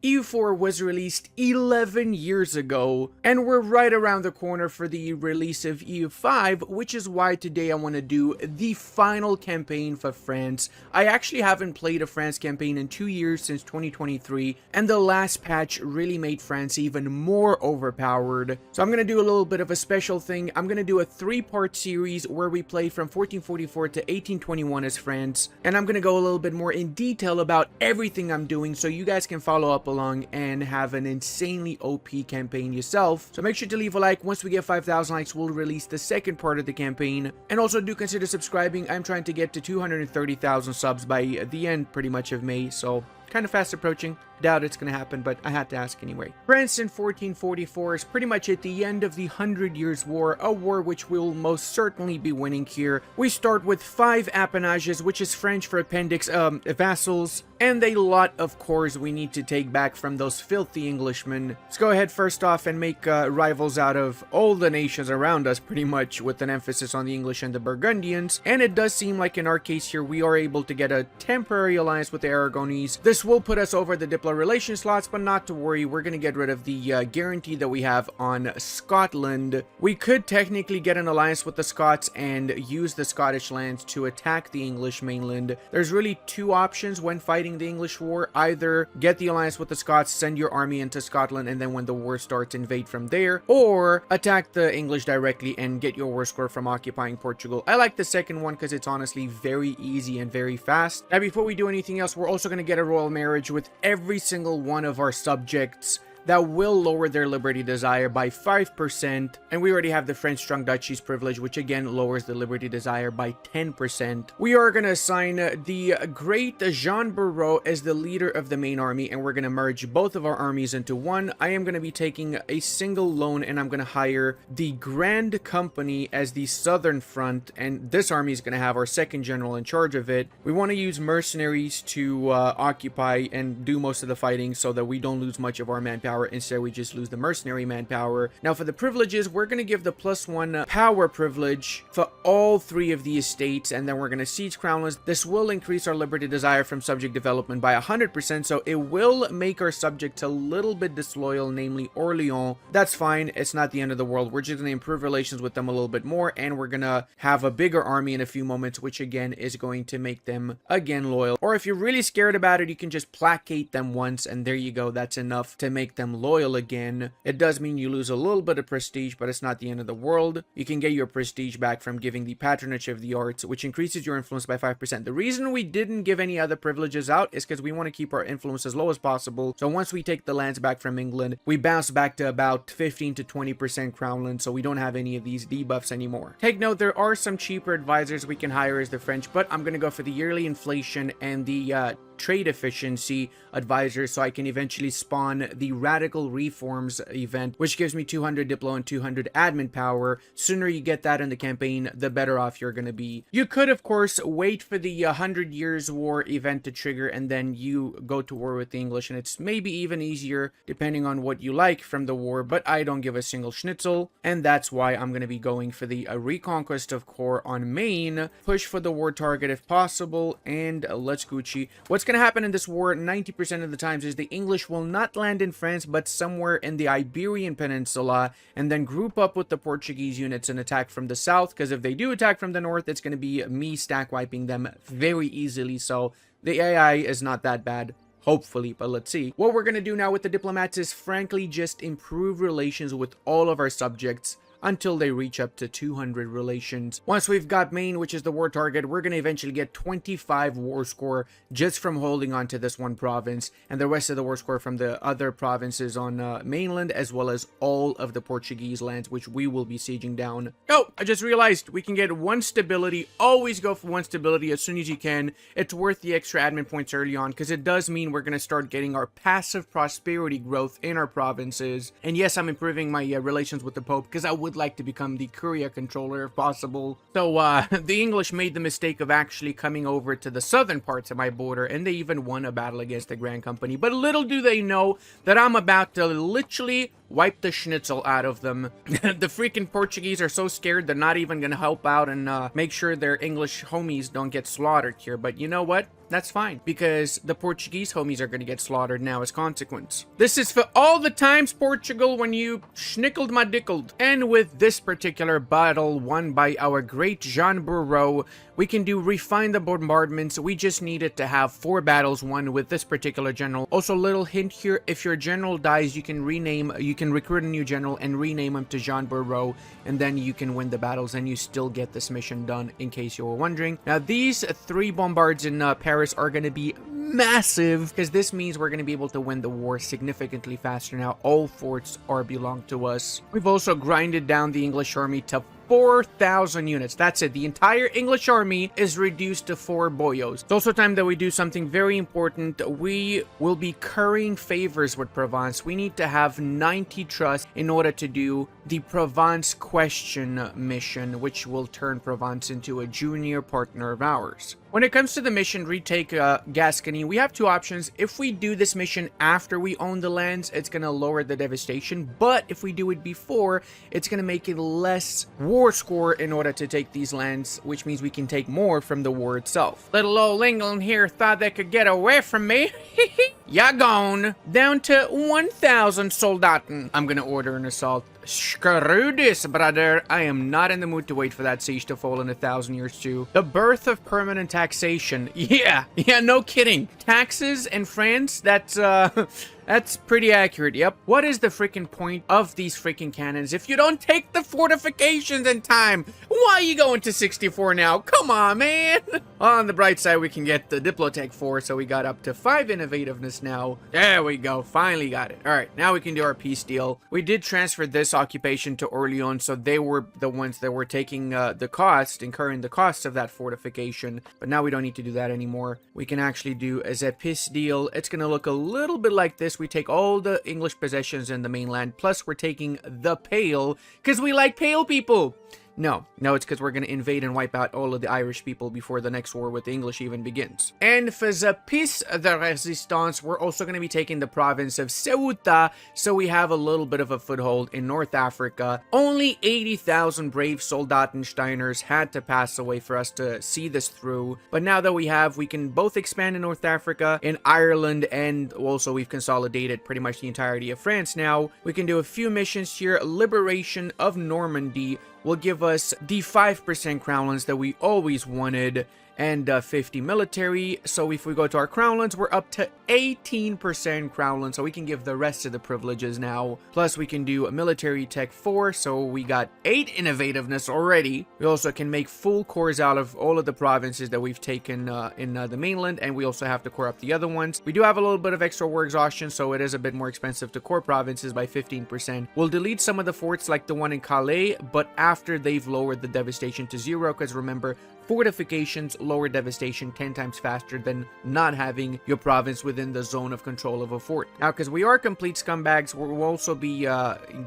EU4 was released 11 years ago, and we're right around the corner for the release of EU5, which is why today I want to do the final campaign for France. I actually haven't played a France campaign in 2 years since 2023, and the last patch really made France even more overpowered. So I'm going to do a little bit of a special thing. I'm going to do a 3-part series where we play from 1444 to 1821 as France, and I'm going to go a little bit more in detail about everything I'm doing so you guys can follow up along and have an insanely OP campaign yourself. So make sure to leave a like. Once we get 5,000 likes, we'll release the second part of the campaign. And also do consider subscribing. I'm trying to get to 230,000 subs by the end pretty much of May, so kind of fast approaching. Doubt it's going to happen, but I had to ask anyway. France in 1444 is pretty much at the end of the 100 Years' War, a war which we'll most certainly be winning here. We start with 5 appanages, which is French for appendix, vassals, and a lot of cores we need to take back from those filthy Englishmen. Let's go ahead first off and make rivals out of all the nations around us, pretty much, with an emphasis on the English and the Burgundians. And it does seem like in our case here, we are able to get a temporary alliance with the Aragonese. This will put us over the diplomatic relation slots, but not to worry, we're going to get rid of the guarantee that we have on Scotland. We could technically get an alliance with the Scots and use the Scottish lands to attack the English mainland. There's really 2 options when fighting the English war. Either get the alliance with the Scots, send your army into Scotland, and then when the war starts, invade from there, or attack the English directly and get your war score from occupying Portugal. I like the second one because it's honestly very easy and very fast. Now, before we do anything else, we're also going to get a royal marriage with every single one of our subjects. That will lower their liberty desire by 5%, and we already have the French strong duchies privilege, which again lowers the liberty desire by 10%. We are going to assign the great Jean Barreau as the leader of the main army, and we're going to merge both of our armies into one. I am going to be taking a single loan, and I'm going to hire the Grand Company as the southern front, and this army is going to have our second general in charge of it. We want to use mercenaries to occupy and do most of the fighting so that we don't lose much of our manpower. Instead, we just lose the mercenary manpower. Now, for the privileges, we're going to give the +1 power privilege for all 3 of the estates, and then we're going to siege crownlands. This will increase our liberty desire from subject development by 100%, so it will make our subjects a little bit disloyal, namely Orleans. That's fine. It's not the end of the world. We're just going to improve relations with them a little bit more, and we're going to have a bigger army in a few moments, which again is going to make them again loyal. Or if you're really scared about it, you can just placate them once, and there you go. That's enough to make them loyal again. It does mean you lose a little bit of prestige, but it's not the end of the world. You can get your prestige back from giving the patronage of the arts, which increases your influence by 5%. The reason we didn't give any other privileges out is because we want to keep our influence as low as possible. So once we take the lands back from England, we bounce back to about 15 to 20% crownland, so we don't have any of these debuffs anymore. Take note, there are some cheaper advisors we can hire as the French, but I'm going to go for the yearly inflation and the trade efficiency advisor, so I can eventually spawn the radical reforms event, which gives me 200 diplo and 200 admin power. Sooner you get that in the campaign, the better off you're going to be. You could, of course, wait for the 100 Years' War event to trigger, and then you go to war with the English, and it's maybe even easier depending on what you like from the war, but I don't give a single schnitzel, and that's why I'm going to be going for the reconquest of core on Maine, push for the war target if possible, and let's Gucci. What's going to happen in this war 90% of the times is the English will not land in France, but somewhere in the Iberian Peninsula, and then group up with the Portuguese units and attack from the south, because if they do attack from the north, it's going to be me stack wiping them very easily. So the AI is not that bad, hopefully, but let's see. What we're going to do now with the diplomats is frankly just improve relations with all of our subjects until they reach up to 200 relations. Once we've got Maine, which is the war target, we're going to eventually get 25 war score just from holding on to this one province, and the rest of the war score from the other provinces on mainland, as well as all of the Portuguese lands, which we will be sieging down. Oh, I just realized we can get 1 stability. Always go for 1 stability as soon as you can. It's worth the extra admin points early on, because it does mean we're going to start getting our passive prosperity growth in our provinces. And yes, I'm improving my relations with the Pope, because I would like to become the Curia controller if possible. So the English made the mistake of actually coming over to the southern parts of my border, and they even won a battle against the Grand Company. But little do they know that I'm about to literally wipe the schnitzel out of them. The freaking Portuguese are so scared they're not even gonna help out and make sure their English homies don't get slaughtered here. But you know what? that's fine, because the Portuguese homies are going to get slaughtered now as consequence. This is for all the times, Portugal, when you schnickled my dickled. And with this particular battle won by our great Jean Bourreau, we can refine the bombardments. We just needed to have 4 battles won with this particular general. Also, little hint here, if your general dies, you can recruit a new general and rename him to Jean Bourreau, and then you can win the battles and you still get this mission done, in case you were wondering. Now, these 3 bombards in Paris are going to be massive, because this means we're going to be able to win the war significantly faster now. All forts belong to us. We've also grinded down the English army to 4,000 units. That's it. The entire English army is reduced to 4 boyos. It's also time that we do something very important. We will be currying favors with Provence. We need to have 90 trust in order to do the Provence question mission, which will turn Provence into a junior partner of ours. When it comes to the mission, retake Gascony, we have 2 options. If we do this mission after we own the lands, it's going to lower the devastation. But if we do it before, it's going to make it less war score in order to take these lands, which means we can take more from the war itself. Little old England here thought they could get away from me. Ya gone. Down to 1,000 soldaten. I'm going to order an assault. Screw this, brother. I am not in the mood to wait for that siege to fall in 1,000 years too. The birth of permanent taxation. Yeah, no kidding. Taxes in France, that's pretty accurate, yep. What is the freaking point of these freaking cannons if you don't take the fortifications in time? Why are you going to 64 now? Come on, man. On the bright side, we can get the Diplotech 4, so we got up to 5 innovativeness now. There we go, finally got it. All right, now we can do our peace deal. We did transfer this occupation to Orleans, so they were the ones that were taking incurring the cost of that fortification, but now we don't need to do that anymore. We can actually do a peace deal. It's gonna look a little bit like this. We take all the English possessions in the mainland, plus we're taking the Pale, because we like pale people. No, it's because we're going to invade and wipe out all of the Irish people before the next war with the English even begins. And for the Peace de Resistance, we're also going to be taking the province of Ceuta, so we have a little bit of a foothold in North Africa. Only 80,000 brave Soldatensteiners had to pass away for us to see this through, but now that we can both expand in North Africa, in Ireland, and also we've consolidated pretty much the entirety of France now. We can do a few missions here. Liberation of Normandy will give us the 5% crown lands that we always wanted, and 50 military. So if we go to our crown lands, we're up to 18% crown lands, so we can give the rest of the privileges now. Plus we can do a military tech 4, so we got 8 innovativeness already. We also can make full cores out of all of the provinces that we've taken in the mainland, and we also have to core up the other ones. We do have a little bit of extra war exhaustion, so it is a bit more expensive to core provinces by 15%. We'll delete some of the forts like the one in Calais, but after they've lowered the devastation to 0, because remember, fortifications lower devastation 10 times faster than not having your province within the zone of control of a fort. Now, because we are complete scumbags, we'll also be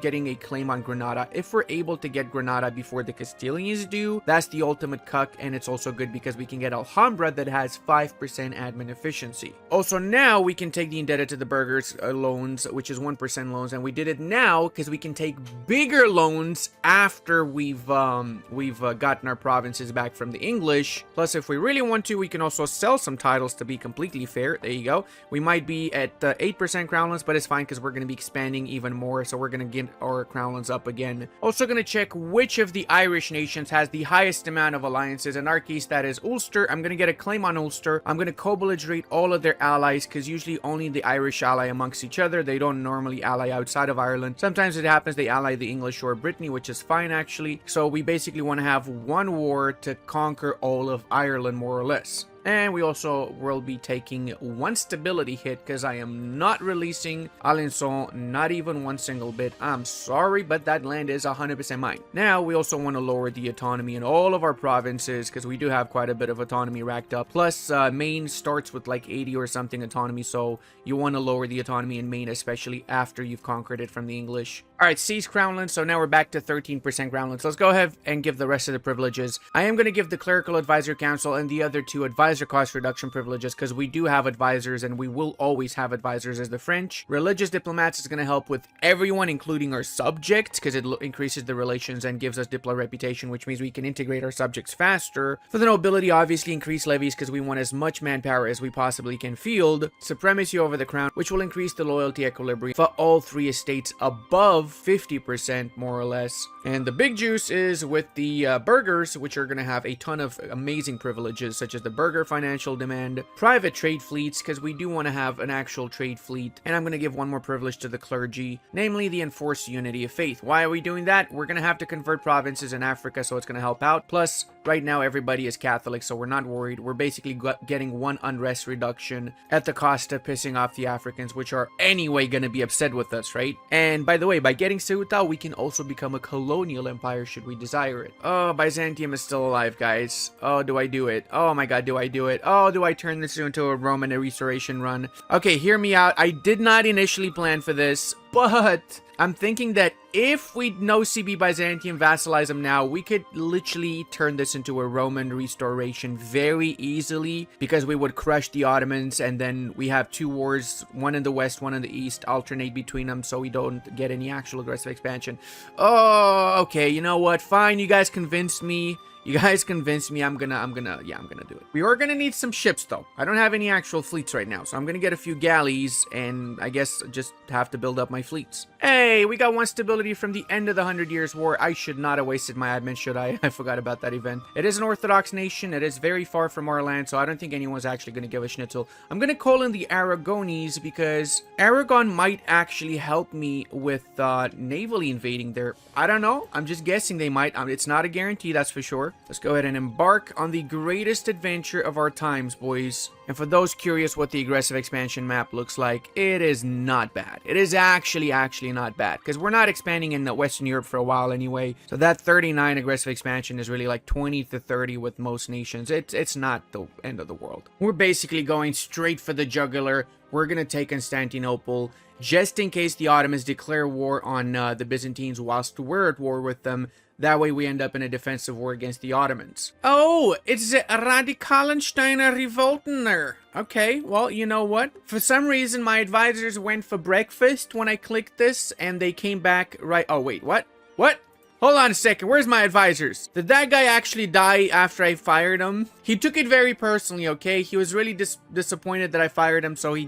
getting a claim on Granada. If we're able to get Granada before the Castilians do, that's the ultimate cuck, and it's also good because we can get Alhambra that has 5% admin efficiency. Also, now we can take the indebted to the burghers loans, which is 1% loans, and we did it now because we can take bigger loans after we've gotten our provinces back from the English. Plus, if we really want to, we can also sell some titles to be completely fair. There you go. We might be at 8% crown lands, but it's fine because we're going to be expanding even more, so we're going to get our crown lands up again. Also going to check which of the Irish nations has the highest amount of alliances. In our case, that is Ulster. I'm going to get a claim on Ulster. I'm going to co-belligerate all of their allies, because usually only the Irish ally amongst each other. They don't normally ally outside of Ireland. Sometimes it happens they ally the English or Brittany, which is fine actually. So we basically want to have one war to conquer all of Ireland, more or less. And we also will be taking one stability hit because I am not releasing Alençon, not even one single bit. I'm sorry, but that land is 100% mine. Now, we also want to lower the autonomy in all of our provinces because we do have quite a bit of autonomy racked up. Plus, Maine starts with like 80 or something autonomy, so you want to lower the autonomy in Maine, especially after you've conquered it from the English. Alright, seize Crownlands, so now we're back to 13% Crownlands. Let's go ahead and give the rest of the privileges. I am going to give the Clerical Advisory Council and the other 2 advisory advisor cost reduction privileges because we do have advisors and we will always have advisors as the French. Religious diplomats is going to help with everyone, including our subjects, because it increases the relations and gives us diplo reputation, which means we can integrate our subjects faster. For the nobility, obviously increase levies because we want as much manpower as we possibly can field. Supremacy over the crown, which will increase the loyalty equilibrium for all 3 estates above 50%, more or less. And the big juice is with the burghers, which are going to have a ton of amazing privileges, such as the burgher financial demand, private trade fleets, because we do want to have an actual trade fleet. And I'm going to give one more privilege to the clergy, namely the enforced unity of faith. Why are we doing that? We're going to have to convert provinces in Africa, so it's going to help out. Plus, right now everybody is Catholic, so we're not worried. We're basically getting 1 unrest reduction at the cost of pissing off the Africans, which are anyway going to be upset with us, right? And by the way, by getting Ceuta, we can also become a colonial empire should we desire it. Oh, Byzantium is still alive, guys. Oh, do I do it? Oh my god, do I do it? Oh, do I turn this into a Roman restoration run? Okay, hear me out. I did not initially plan for this, but I'm thinking that if we no CB Byzantium vassalize them now, we could literally turn this into a Roman restoration very easily, because we would crush the Ottomans and then we have 2 wars, one in the west, one in the east, alternate between them so we don't get any actual aggressive expansion. Oh, okay, you know what? Fine, you guys convinced me. You guys convinced me. I'm gonna do it. We are gonna need some ships though. I don't have any actual fleets right now, so I'm gonna get a few galleys and I guess just have to build up my fleets. Hey, we got 1 stability from the end of the 100 Years' War. I should not have wasted my admin, should I? I forgot about that event. It is an Orthodox nation. It is very far from our land, so I don't think anyone's actually gonna give a schnitzel. I'm gonna call in the Aragonese because Aragon might actually help me with navally invading there. I don't know. I'm just guessing they might. It's not a guarantee, that's for sure. Let's go ahead and embark on the greatest adventure of our times, boys. And for those curious what the aggressive expansion map looks like, it is not bad. It is actually not bad, because we're not expanding in Western Europe for a while anyway. So that 39 aggressive expansion is really like 20 to 30 with most nations. It's not the end of the world. We're basically going straight for the jugular. We're going to take Constantinople, just in case the Ottomans declare war on the Byzantines whilst we're at war with them. That way we end up in a defensive war against the Ottomans. Oh, it's the Radikalensteiner Revoltener. Okay, well, you know what? For some reason, my advisors went for breakfast when I clicked this, and they came back right... Oh, wait, what? What? Hold on a second, where's my advisors? Did that guy actually die after I fired him? He took it very personally, okay? He was really disappointed that I fired him, so he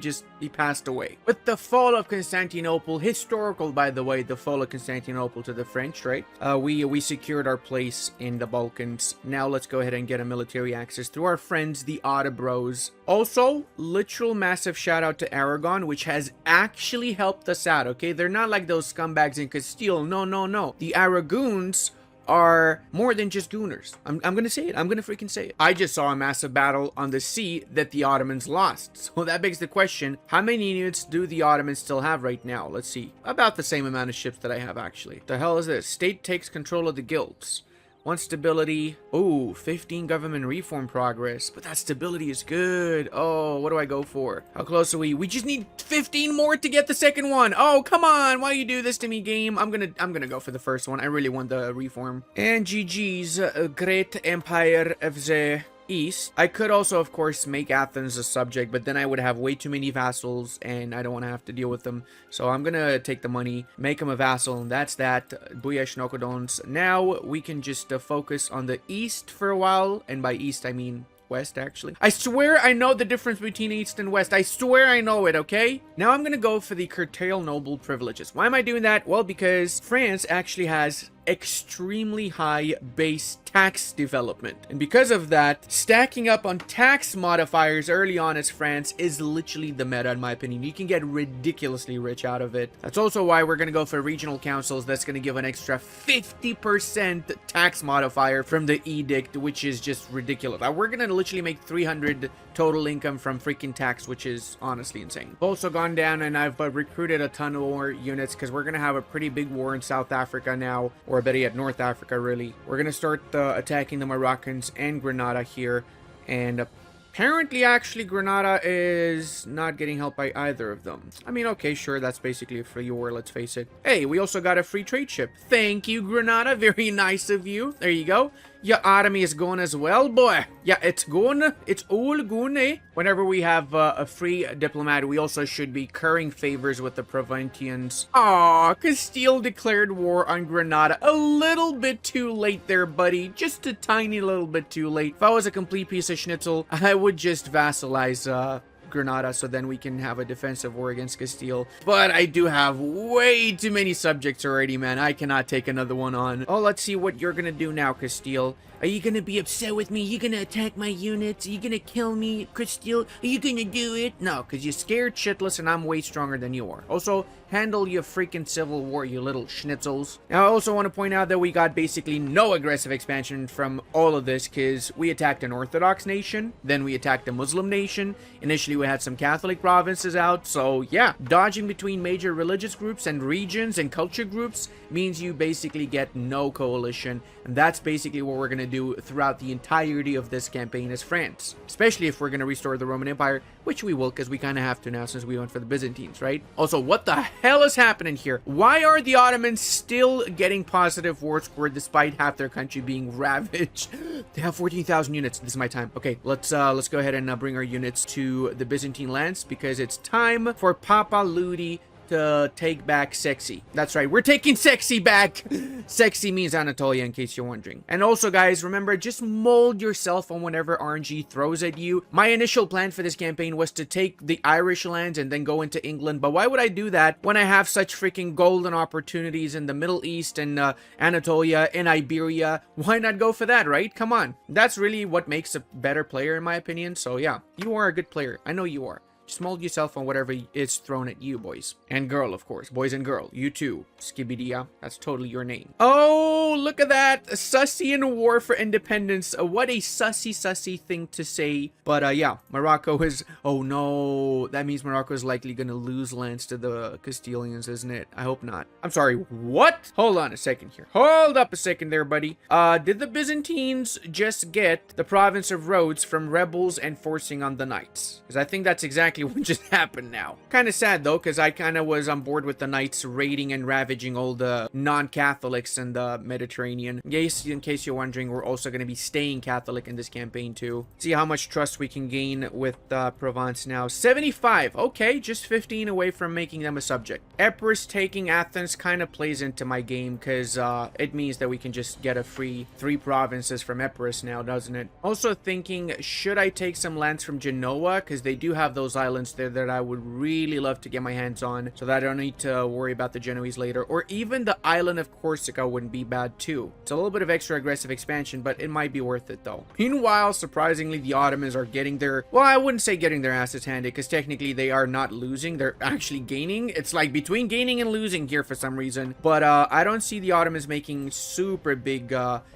passed away. With the fall of Constantinople, historical by the way, the fall of Constantinople to the French, right? We secured our place in the Balkans. Now let's go ahead and get a military access through our friends, the Otobros. Also, literal massive shout out to Aragon, which has actually helped us out, okay? They're not like those scumbags in Castile. No, no, no. The Aragoons are more than just gooners. I'm gonna say it. I'm gonna freaking say it. I just saw a massive battle on the sea that the Ottomans lost. So that begs the question, how many units do the Ottomans still have right now? Let's see. About the same amount of ships that I have, actually. The hell is this? State takes control of the guilds. 1 stability. Oh, 15 government reform progress. But that stability is good. Oh, what do I go for? How close are we? We just need 15 more to get the second one. Oh, come on. Why you do this to me, game? I'm gonna go for the first one. I really want the reform. And GG's great empire of the East. I could also, of course, make Athens a subject, but then I would have way too many vassals, and I don't want to have to deal with them. So I'm gonna take the money, make him a vassal, and that's that. Booyah Shnokodons. Now we can just focus on the East for a while, and by East I mean West, actually. I swear I know the difference between East and West. I swear I know it, okay? Now I'm gonna go for the curtail noble privileges. Why am I doing that? Well, because France actually has extremely high base tax development, and because of that, stacking up on tax modifiers early on as France is literally the meta, in my opinion. You can get ridiculously rich out of it. That's also why we're gonna go for regional councils. That's gonna give an extra 50% tax modifier from the edict, which is just ridiculous. We're gonna literally make 300 total income from freaking tax, which is honestly insane. I've also gone down and I've recruited a ton more units, because we're gonna have a pretty big war in South Africa now, or better yet, North Africa, really. We're gonna start attacking the Moroccans and Granada here, and apparently, actually, Granada is not getting help by either of them. I mean, okay, sure, that's basically a free war, let's face it. Hey, we also got a free trade ship. Thank you, Granada. Very nice of you. There you go. Your army is going as well, boy. Yeah, it's going. It's all going, eh? Whenever we have a free diplomat, we also should be currying favors with the Provincians. Aw, Castile declared war on Granada. A little bit too late there, buddy. Just a tiny little bit too late. If I was a complete piece of schnitzel, I would just vassalize, Granada, so then we can have a defensive war against Castile. But I do have way too many subjects already, man. I cannot take another one on. Oh, let's see what you're gonna do now, Castile. Are you gonna be upset with me? Are you gonna attack my units? Are you gonna kill me, Castile? Are you gonna do it? No, because you're scared shitless and I'm way stronger than you are. Also, handle your freaking civil war, you little schnitzels. Now, I also want to point out that we got basically no aggressive expansion from all of this, because we attacked an Orthodox nation, then we attacked a Muslim nation. Initially, we had some Catholic provinces out, so yeah, dodging between major religious groups and regions and culture groups means you basically get no coalition, and that's basically what we're going to do throughout the entirety of this campaign as France, especially if we're going to restore the Roman Empire, which we will, because we kind of have to now since we went for the Byzantines, right? Also, what the hell is happening here? Why are the Ottomans still getting positive war score despite half their country being ravaged? They have 14,000 units. This is my time. Okay, let's go ahead and bring our units to the Byzantine lands, because it's time for Papa Ludi to take back Sexy. That's right, we're taking Sexy back. Sexy means Anatolia, in case you're wondering. And also, guys, remember, just mold yourself on whatever RNG throws at you. My initial plan for this campaign was to take the Irish lands and then go into England, but why would I do that when I have such freaking golden opportunities in the Middle East and Anatolia and Iberia? Why not go for that, right? Come on. That's really what makes a better player, in my opinion. So yeah, you are a good player. I know you are. Just mold yourself on whatever is thrown at you, boys. And girl, of course. Boys and girl. You too. Skibidia. That's totally your name. Oh, look at that. Sussy in a war for independence. What a sussy thing to say. But yeah, Morocco is... Oh no. That means Morocco is likely going to lose lands to the Castilians, isn't it? I hope not. I'm sorry. What? Hold on a second here. Hold up a second there, buddy. Did the Byzantines just get the province of Rhodes from rebels enforcing on the Knights? Because I think that's exactly what just happened now. Kind of sad though, because I kind of was on board with the Knights raiding and ravaging all the non-Catholics in the Mediterranean. Yes, in case you're wondering, we're also going to be staying Catholic in this campaign too. See how much trust we can gain with Provence now. 75. Okay, just 15 away from making them a subject. Epirus taking Athens kind of plays into my game, because it means that we can just get a free 3 provinces from Epirus now, doesn't it? Also thinking, should I take some lands from Genoa, because they do have those islands there that I would really love to get my hands on, so that I don't need to worry about the Genoese later. Or even the island of Corsica wouldn't be bad too. It's a little bit of extra aggressive expansion, but it might be worth it though. Meanwhile, surprisingly, the Ottomans are getting their... Well, I wouldn't say getting their asses handed, because technically they are not losing. They're actually gaining. It's like between gaining and losing here for some reason. But I don't see the Ottomans making super big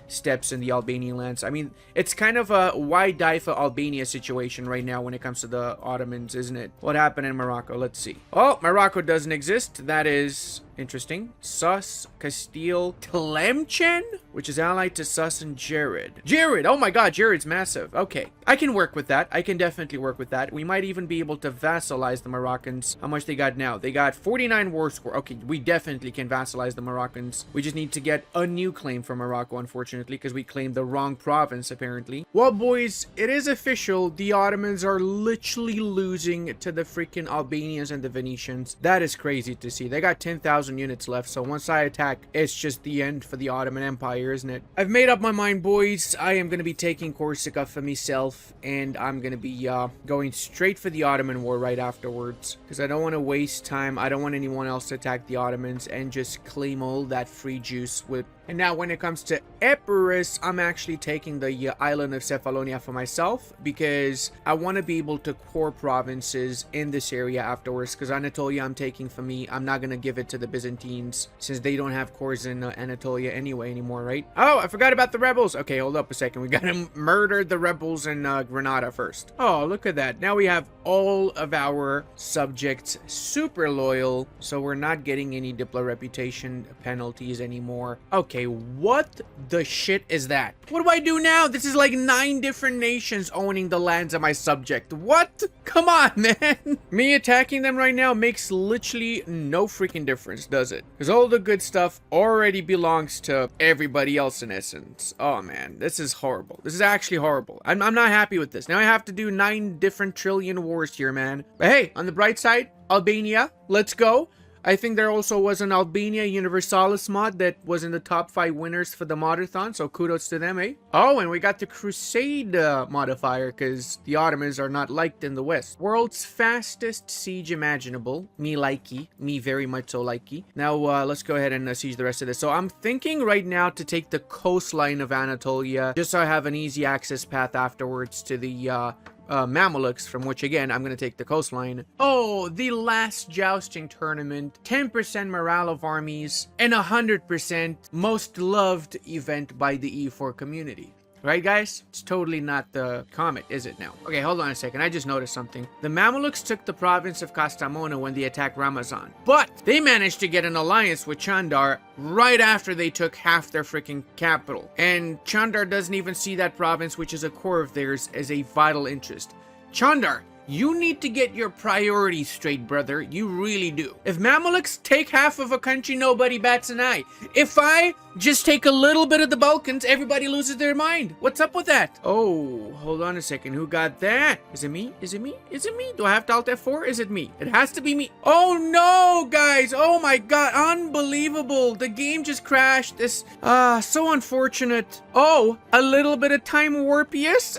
steps in the Albanian lands. I mean, it's kind of a why die for Albania situation right now when it comes to the Ottomans, isn't it? What happened in Morocco? Let's see. Oh, Morocco doesn't exist. That is interesting. Sus, Castile, Tlemcen, which is allied to Sus and Jared. Jared! Oh my god, Jared's massive. Okay. I can work with that. I can definitely work with that. We might even be able to vassalize the Moroccans. How much they got now? They got 49 war score. Okay, we definitely can vassalize the Moroccans. We just need to get a new claim from Morocco, unfortunately, because we claimed the wrong province, apparently. Well, boys, it is official. The Ottomans are literally losing to the freaking Albanians and the Venetians. That is crazy to see. They got 10,000 units left, so once I attack, it's just the end for the Ottoman Empire, isn't it? I've made up my mind, boys. I am going to be taking Corsica for myself, and I'm going to be going straight for the Ottoman War right afterwards, because I don't want to waste time. I don't want anyone else to attack the Ottomans and just claim all that free juice with... And now when it comes to Epirus, I'm actually taking the island of Cephalonia for myself, because I want to be able to core provinces in this area afterwards, because Anatolia I'm taking for me. I'm not going to give it to the Byzantines since they don't have cores in Anatolia anymore, right? Oh, I forgot about the rebels. Okay, hold up a second. We got to murder the rebels in Granada first. Oh, look at that. Now we have all of our subjects super loyal, so we're not getting any Diplo reputation penalties anymore. Okay. Okay, what the shit is that? What do I do now? This is like 9 different nations owning the lands of my subject. What? Come on, man. Me attacking them right now makes literally no freaking difference, does it? Because all the good stuff already belongs to everybody else in essence. Oh, man. This is horrible. This is actually horrible. I'm not happy with this. Now I have to do 9 different trillion wars here, man. But hey, on the bright side, Albania, let's go. I think there also was an Albania Universalis mod that was in the top 5 winners for the modathon, so kudos to them, eh? Oh, and we got the Crusade modifier, because the Ottomans are not liked in the West. World's fastest siege imaginable. Me likey. Me very much so likey. Now, let's go ahead and siege the rest of this. So I'm thinking right now to take the coastline of Anatolia, just so I have an easy access path afterwards to the Mamelukes, from which again I'm gonna take the coastline. Oh, the last jousting tournament, 10% morale of armies, and 100% most loved event by the EU4 community. Right, guys? It's totally not the comet, is it now? Okay, hold on a second. I just noticed something. The Mamelukes took the province of Kastamonu when they attacked Ramazan. But they managed to get an alliance with Chandar right after they took half their freaking capital. And Chandar doesn't even see that province, which is a core of theirs, as a vital interest. Chandar, you need to get your priorities straight, brother. You really do. If Mamelukes take half of a country, nobody bats an eye. If I just take a little bit of the Balkans, everybody loses their mind. What's up with that? Oh, hold on a second. Who got that? Is it me? Is it me? Is it me? Do I have to Alt F4? Is it me? It has to be me. Oh no, guys. Oh my god. Unbelievable. The game just crashed. This, so unfortunate. Oh, a little bit of time warp, yes?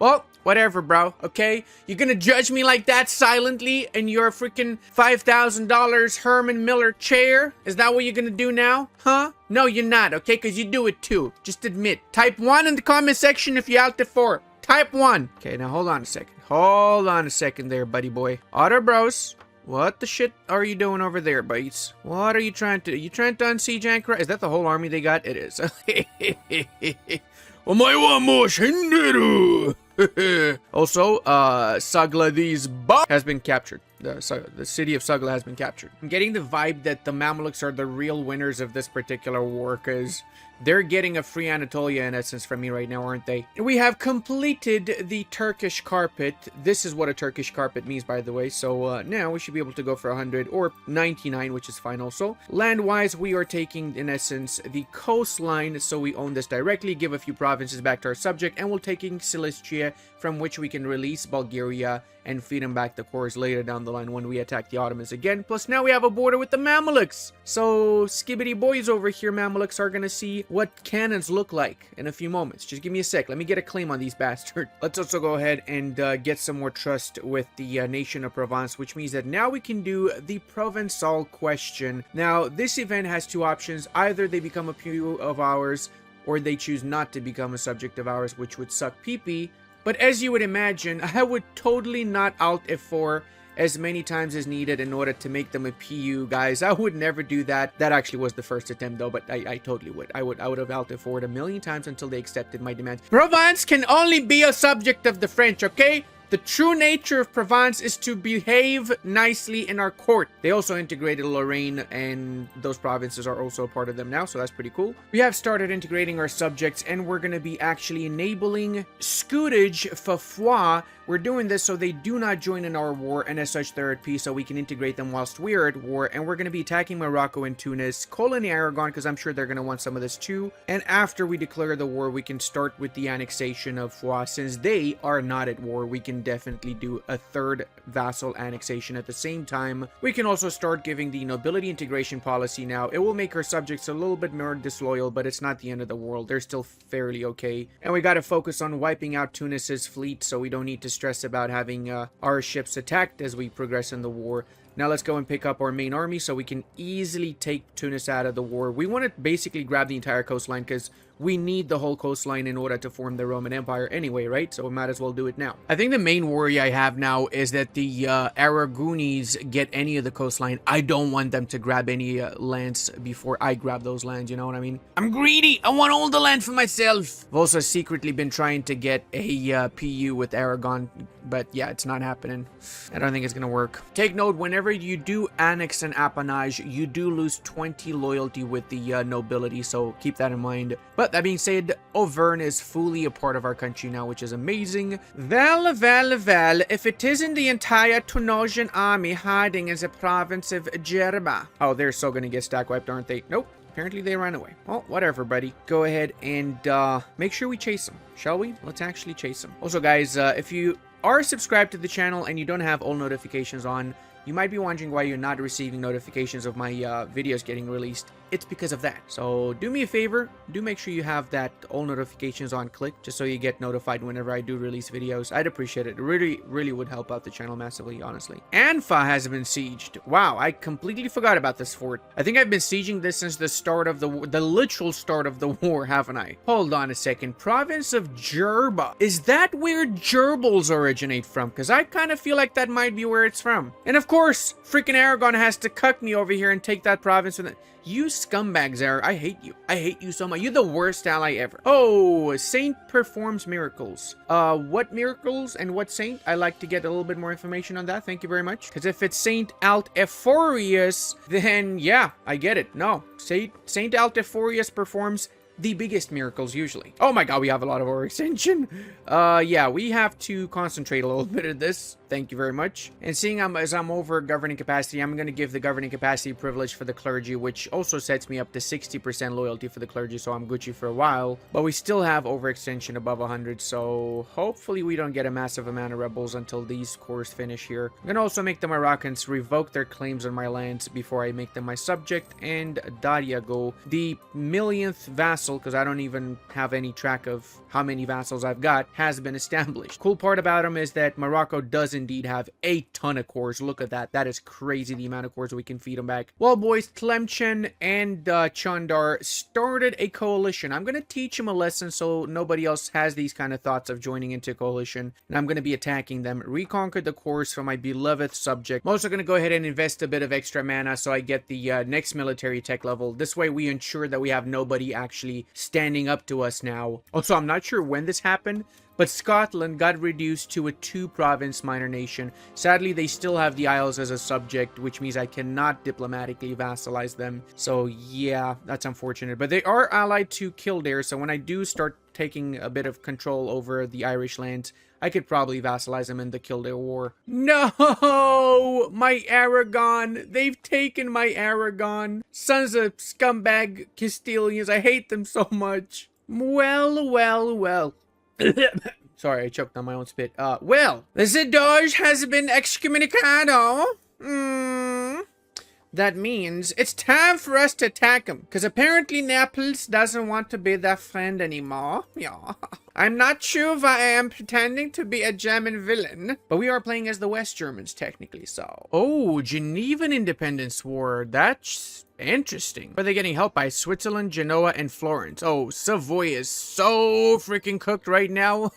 Well, whatever, bro, okay? You're gonna judge me like that silently in your freaking $5,000 Herman Miller chair? Is that what you're gonna do now? Huh? No, you're not, okay? Because you do it too. Just admit. Type 1 in the comment section if you out there for it. Type 1. Okay, now hold on a second. Hold on a second there, buddy boy. Otter bros. What the shit are you doing over there, buddies? What are you trying to do? You trying to unsiege Ankara? Is that the whole army they got? It is. Also, Sagladis has been captured. The city of Sagla has been captured. I'm getting the vibe that the Mamelukes are the real winners of this particular war, because they're getting a free Anatolia in essence from me right now, aren't they? We have completed the Turkish carpet. This is what a Turkish carpet means, by the way. So now we should be able to go for 100 or 99, which is fine also. Land-wise, we are taking, in essence, the coastline. So we own this directly, give a few provinces back to our subject, and we're taking Silistria, from which we can release Bulgaria and feed them back the cores later down the line when we attack the Ottomans again. Plus, now we have a border with the Mamelukes. So, skibbity boys over here, Mamelukes, are gonna see what cannons look like in a few moments. Just give me a sec. Let me get a claim on these bastards. Let's also go ahead and get some more trust with the nation of Provence, which means that now we can do the Provençal question. Now, this event has 2 options. Either they become a pew of ours, or they choose not to become a subject of ours, which would suck pee-pee. But as you would imagine, I would totally not Alt F4 as many times as needed in order to make them a PU, guys. I would never do that. That actually was the first attempt, though, but I totally would. I would have Alt F4'd a million times until they accepted my demands. Provence can only be a subject of the French, okay? The true nature of Provence is to behave nicely in our court. They also integrated Lorraine, and those provinces are also a part of them now, so that's pretty cool. We have started integrating our subjects, and we're going to be actually enabling scutage for Foix. We're doing this so they do not join in our war, and as such they're at peace, so we can integrate them whilst we're at war. And we're going to be attacking Morocco and Tunis, Colony Aragon, because I'm sure they're going to want some of this too. And after we declare the war, we can start with the annexation of Foix. Since they are not at war, we can definitely do a 3rd vassal annexation at the same time. We can also start giving the nobility integration policy now. It will make our subjects a little bit more disloyal, but it's not the end of the world. They're still fairly okay. And we got to focus on wiping out Tunis's fleet, so we don't need to stress about having our ships attacked as we progress in the war. Now let's go and pick up our main army so we can easily take Tunis out of the war. We want to basically grab the entire coastline because we need the whole coastline in order to form the Roman Empire anyway, right? So we might as well do it now. I think the main worry I have now is that the Aragonis get any of the coastline. I don't want them to grab any lands before I grab those lands, you know what I mean? I'm greedy! I want all the land for myself! I've also secretly been trying to get a PU with Aragon but yeah, it's not happening. I don't think it's gonna work. Take note, whenever you do annex an appanage, you do lose 20 loyalty with the nobility, so keep that in mind. But that being said, Auvergne is fully a part of our country now, which is amazing. Well, if it isn't the entire Tunisian army hiding in the province of Djerba. Oh, they're so gonna get stack wiped, aren't they? Nope. Apparently they ran away. Well, whatever, buddy. Go ahead and make sure we chase them, shall we? Let's actually chase them. Also, guys, if you are subscribed to the channel and you don't have all notifications on, you might be wondering why you're not receiving notifications of my videos getting released. It's because of that. So do me a favor, do make sure you have that all notifications on clicked, just so you get notified whenever I do release videos. I'd appreciate it. It really would help out the channel massively, honestly. Anfa has been sieged. Wow, I completely forgot about this fort. I think I've been sieging this since the start of the literal start of the war, haven't I? Hold on a second. Province of Djerba. Is that where gerbils originate from? Because I kind of feel like that might be where it's from. And of course, freaking Aragon has to cuck me over here and take that province with it. You scumbags, Eric. I hate you. I hate you so much. You're the worst ally ever. Oh, Saint performs miracles. What miracles and what saint? I'd like to get a little bit more information on that. Thank you very much. Because if it's Saint Altephorius, then yeah, I get it. No, Saint Altephorius performs the biggest miracles usually. Oh my god, we have a lot of overextension. Yeah, we have to concentrate a little bit of this. Thank you very much. And seeing as I'm over governing capacity, I'm going to give the governing capacity privilege for the clergy, which also sets me up to 60% loyalty for the clergy, so I'm Gucci for a while. But we still have overextension above 100, so hopefully we don't get a massive amount of rebels until these cores finish here. I'm going to also make the Moroccans revoke their claims on my lands before I make them my subject, and Dariago, the millionth vassal, because I don't even have any track of how many vassals I've got, has been established. Cool part about him is that Morocco does indeed have a ton of cores. Look at that. That is crazy, the amount of cores we can feed them back. Well, boys, Tlemcen and Chandar started a coalition. I'm going to teach them a lesson so nobody else has these kind of thoughts of joining into a coalition. And I'm going to be attacking them. Reconquer the cores for my beloved subject. I'm also going to go ahead and invest a bit of extra mana so I get the next military tech level. This way we ensure that we have nobody actually standing up to us now. Also, I'm not sure when this happened, but Scotland got reduced to a 2-province minor nation. Sadly, they still have the Isles as a subject, which means I cannot diplomatically vassalize them. So yeah, that's unfortunate. But they are allied to Kildare, so when I do start taking a bit of control over the Irish lands, I could probably vassalize them in the Kildare War. No! My Aragon! They've taken my Aragon! Sons of scumbag Castilians, I hate them so much. Well. Sorry, I choked on my own spit. Well, the Doge has been excommunicado. That means it's time for us to attack him, because apparently Naples doesn't want to be their friend anymore. Yeah. I'm not sure if I am pretending to be a German villain, but we are playing as the West Germans, technically, so. Oh, Genevan Independence War. That's interesting. Are they getting help by Switzerland, Genoa, and Florence? Oh, Savoy is so freaking cooked right now.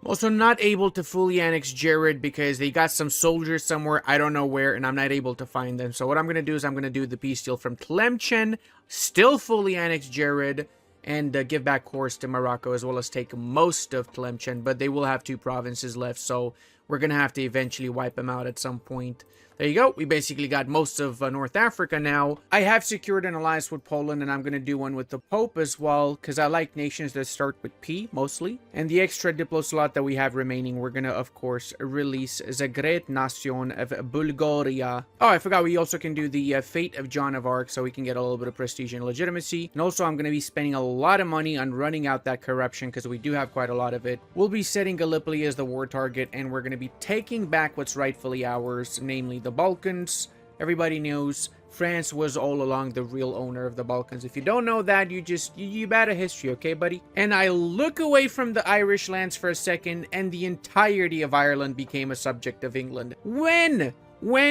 Also not able to fully annex Jared because they got some soldiers somewhere, I don't know where, and I'm not able to find them. So what I'm going to do is I'm going to do the peace deal from Tlemcen, still fully annex Jared, and give back cores to Morocco, as well as take most of Tlemcen, but they will have 2 provinces left, so we're going to have to eventually wipe them out at some point. There you go. We basically got most of North Africa now. I have secured an alliance with Poland, and I'm going to do one with the Pope as well, because I like nations that start with P, mostly. And the extra Diplo slot that we have remaining, we're going to, of course, release the Great Nation of Bulgaria. Oh, I forgot we also can do the Fate of Joan of Arc, so we can get a little bit of prestige and legitimacy. And also, I'm going to be spending a lot of money on running out that corruption, because we do have quite a lot of it. We'll be setting Gallipoli as the war target, and we're going to be taking back what's rightfully ours, namely the Balkans. Everybody knows France was all along the real owner of the Balkans. If you don't know that, you bad at history, okay, buddy? And I look away from the Irish lands for a second, and the entirety of Ireland became a subject of England. When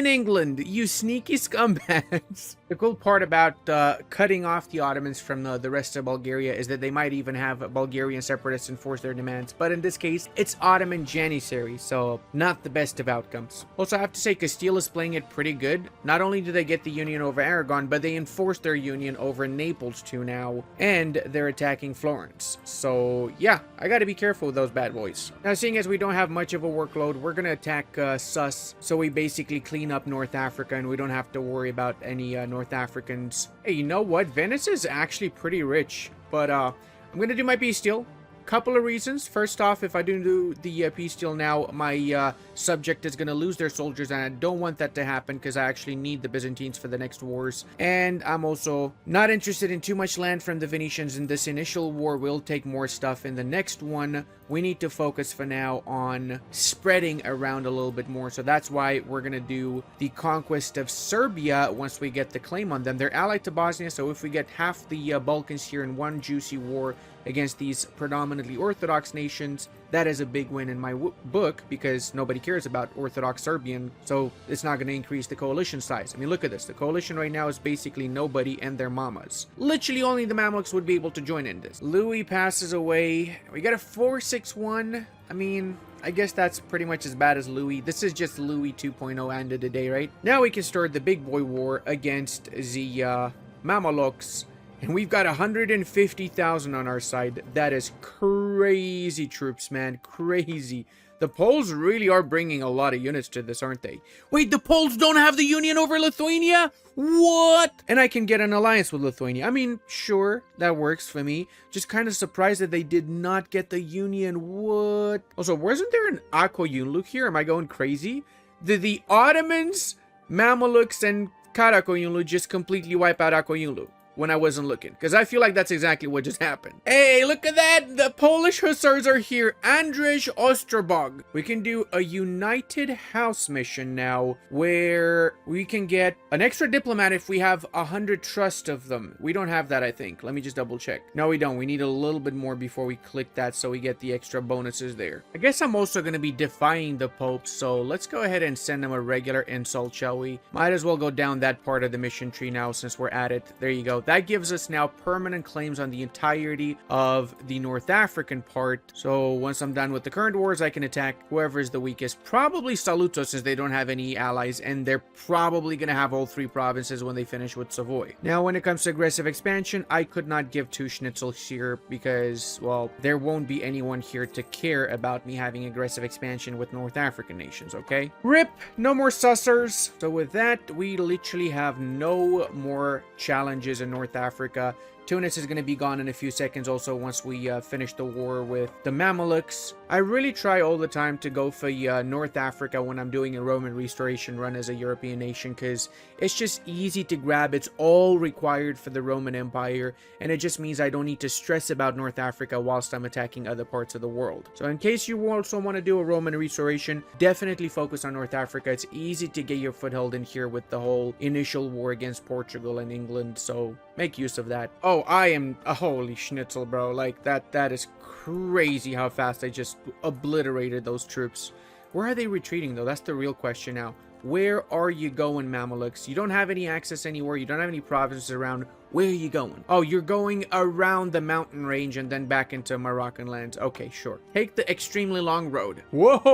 England, you sneaky scumbags. The cool part about cutting off the Ottomans from the rest of Bulgaria is that they might even have Bulgarian separatists enforce their demands. But in this case, it's Ottoman Janissary, so not the best of outcomes. Also, I have to say, Castile is playing it pretty good. Not only do they get the union over Aragon, but they enforce their union over Naples too now. And they're attacking Florence. So yeah, I gotta be careful with those bad boys. Now, seeing as we don't have much of a workload, we're gonna attack Sus. So we basically clean up North Africa and we don't have to worry about any North Africans. Hey, you know what? Venice is actually pretty rich, but I'm gonna do my peace deal. Couple of reasons. First off, if I do the peace deal now, my subject is gonna lose their soldiers, and I don't want that to happen because I actually need the Byzantines for the next wars. And I'm also not interested in too much land from the Venetians in this initial war. We'll take more stuff in the next one. We need to focus for now on spreading around a little bit more. So that's why we're gonna do the conquest of Serbia once we get the claim on them. They're allied to Bosnia, so if we get half the Balkans here in one juicy war against these predominantly Orthodox nations, that is a big win in my book, because nobody cares about Orthodox Serbian, so it's not going to increase the coalition size. I mean, look at this. The coalition right now is basically nobody and their mamas. Literally only the Mamluks would be able to join in this. Louis passes away. We got a 461. I mean, I guess that's pretty much as bad as Louis. This is just Louis 2.0 ended today, right? Now we can start the big boy war against the Mameluks. And we've got 150,000 on our side. That is crazy troops, man. Crazy. The Poles really are bringing a lot of units to this, aren't they? Wait, the Poles don't have the union over Lithuania? What? And I can get an alliance with Lithuania. I mean, sure, that works for me. Just kind of surprised that they did not get the union. What? Also, wasn't there an Akoyunlu here? Am I going crazy? Did the Ottomans, Mamelukes, and Karakoyunlu just completely wipe out Akoyunlu when I wasn't looking? Because I feel like that's exactly what just happened. Hey, look at that! The Polish hussars are here. Andrzej Ostrobog. We can do a United House mission now, where we can get an extra diplomat if we have 100 trust of them. We don't have that, I think. Let me just double check. No, we don't. We need a little bit more before we click that, so we get the extra bonuses there. I guess I'm also going to be defying the Pope, so let's go ahead and send them a regular insult, shall we? Might as well go down that part of the mission tree now since we're at it. There you go. That gives us now permanent claims on the entirety of the North African part. So once I'm done with the current wars, I can attack whoever is the weakest. Probably Saluzzo, since they don't have any allies, and they're probably going to have all three provinces when they finish with Savoy. Now, when it comes to aggressive expansion, I could not give two schnitzels here because, well, there won't be anyone here to care about me having aggressive expansion with North African nations, okay? RIP, no more sussers. So with that, we literally have no more challenges in North Africa. Tunis is going to be gone in a few seconds also once we finish the war with the Mamelukes. I really try all the time to go for North Africa when I'm doing a Roman restoration run as a European nation, because it's just easy to grab. It's all required for the Roman Empire, and it just means I don't need to stress about North Africa whilst I'm attacking other parts of the world. So in case you also want to do a Roman restoration, definitely focus on North Africa. It's easy to get your foothold in here with the whole initial war against Portugal and England, so make use of that. Oh, I am a holy schnitzel, bro. Like, that is crazy how fast I just obliterated those troops. Where are they retreating, though? That's the real question now. Where are you going, Mamelukes? You don't have any access anywhere. You don't have any provinces around. Where are you going? Oh, you're going around the mountain range and then back into Moroccan lands. Okay, sure. Take the extremely long road. Whoa!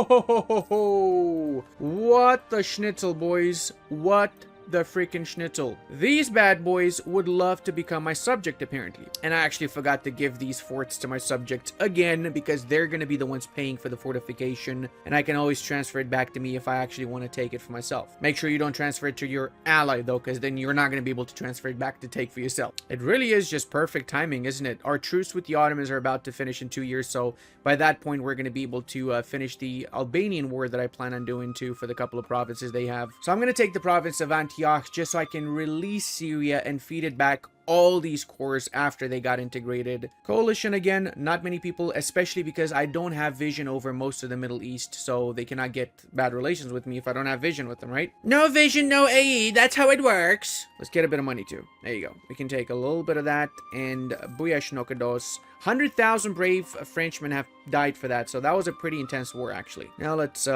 What the schnitzel, boys? What the freaking schnitzel. These bad boys would love to become my subject, apparently. And I actually forgot to give these forts to my subjects again, because they're going to be the ones paying for the fortification, and I can always transfer it back to me if I actually want to take it for myself. Make sure you don't transfer it to your ally, though, because then you're not going to be able to transfer it back to take for yourself. It really is just perfect timing, isn't it? Our truce with the Ottomans are about to finish in 2 years, so by that point, we're going to be able to finish the Albanian war that I plan on doing, too, for the couple of provinces they have. So I'm going to take the province of Antioch just so I can release Syria and feed it back all these cores after they got integrated. Coalition again, not many people, especially because I don't have vision over most of the Middle East, so they cannot get bad relations with me if I don't have vision with them, right? No vision, no AE, that's how it works. Let's get a bit of money too. There you go. We can take a little bit of that, and Buyash Nokados. 100,000 brave Frenchmen have died for that, so that was a pretty intense war, actually. Now let's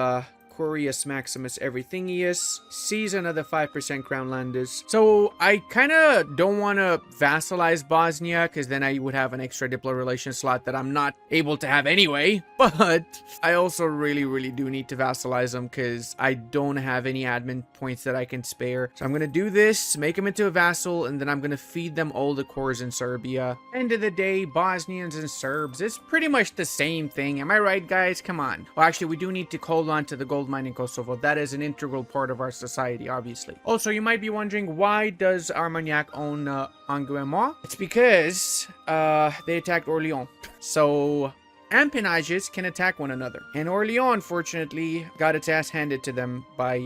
Mercurius Maximus Everythingius, seize another 5% crown landers. So I kind of don't want to vassalize Bosnia, because then I would have an extra diplo relation slot that I'm not able to have anyway. But I also really do need to vassalize them, because I don't have any admin points that I can spare. So I'm going to do this, make them into a vassal, and then I'm going to feed them all the cores in Serbia. End of the day, Bosnians and Serbs, it's pretty much the same thing. Am I right, guys? Come on. Well, actually, we do need to hold on to the gold mine in Kosovo. That is an integral part of our society, obviously. Also, you might be wondering, why does Armagnac own Angoulême? It's because they attacked Orléans. So empanages can attack one another. And Orléans, unfortunately, got its ass handed to them by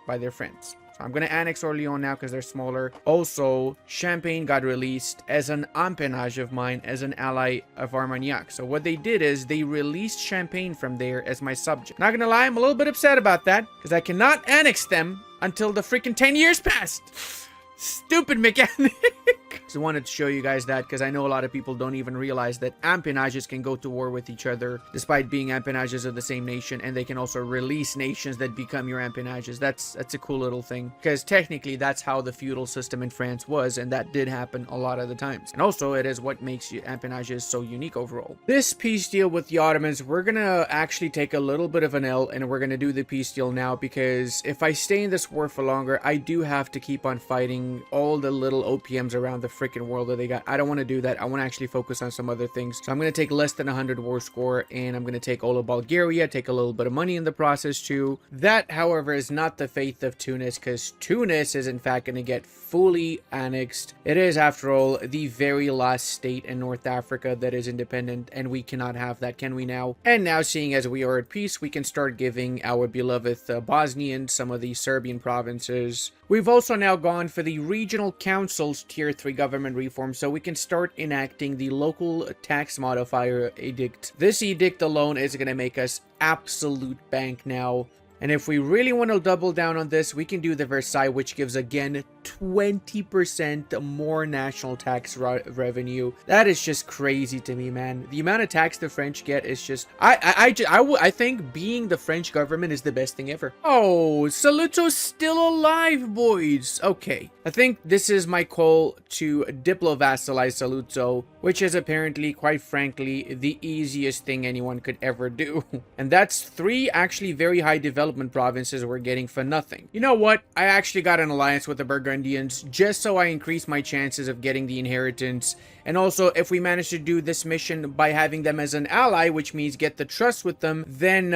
their friends. So I'm going to annex Orléans now because they're smaller. Also, Champagne got released as an empanage of mine, as an ally of Armagnac. So what they did is they released Champagne from there as my subject. Not going to lie, I'm a little bit upset about that because I cannot annex them until the freaking 10 years passed. Stupid mechanic. So I wanted to show you guys that because I know a lot of people don't even realize that empanages can go to war with each other despite being empanages of the same nation, and they can also release nations that become your empanages. That's a cool little thing because technically that's how the feudal system in France was, and that did happen a lot of the times. And also it is what makes empanages so unique overall. This peace deal with the Ottomans, we're gonna actually take a little bit of an L, and we're gonna do the peace deal now because if I stay in this war for longer, I do have to keep on fighting all the little OPMs around the freaking world that they got. I don't want to do that. I want to actually focus on some other things. So I'm going to take less than 100 war score, and I'm going to take all of Bulgaria, take a little bit of money in the process too. That, however, is not the fate of Tunis, because Tunis is in fact going to get fully annexed. It is, after all, the very last state in North Africa that is independent, and we cannot have that, can we now? And now, seeing as we are at peace, we can start giving our beloved Bosnians some of these Serbian provinces. We've also now gone for the regional councils tier 3 government reform, so we can start enacting the local tax modifier edict. This edict alone is going to make us absolute bank now. And if we really want to double down on this, we can do the Versailles, which gives again 20% more national tax revenue. That is just crazy to me, man. The amount of tax the French get is just... I think being the French government is the best thing ever. Oh, Saluto's still alive, boys. Okay, I think this is my call to diplo-vassalize Saluto, which is apparently, quite frankly, the easiest thing anyone could ever do. And that's 3 actually very high development provinces we're getting for nothing. You know what? I actually got an alliance with the Burgundians just so I increase my chances of getting the inheritance. And also, if we manage to do this mission by having them as an ally, which means get the trust with them, then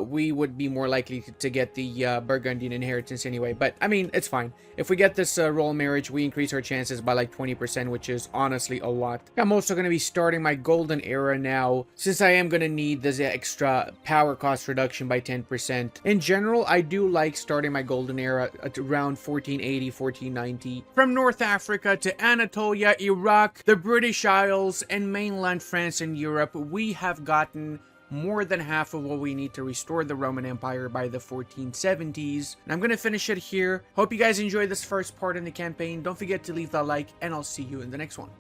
we would be more likely to get the Burgundian inheritance anyway. But, I mean, it's fine. If we get this royal marriage, we increase our chances by like 20%, which is honestly a lot. I'm also going to be starting my golden era now, since I am going to need this extra power cost reduction by 10%. In general, I do like starting my golden era at around 1480, 1490. From North Africa to Anatolia, Iraq, the British Isles, and mainland France and Europe, we have gotten more than half of what we need to restore the Roman Empire by the 1470s. And I'm going to finish it here. Hope you guys enjoyed this first part in the campaign. Don't forget to leave that like, and I'll see you in the next one.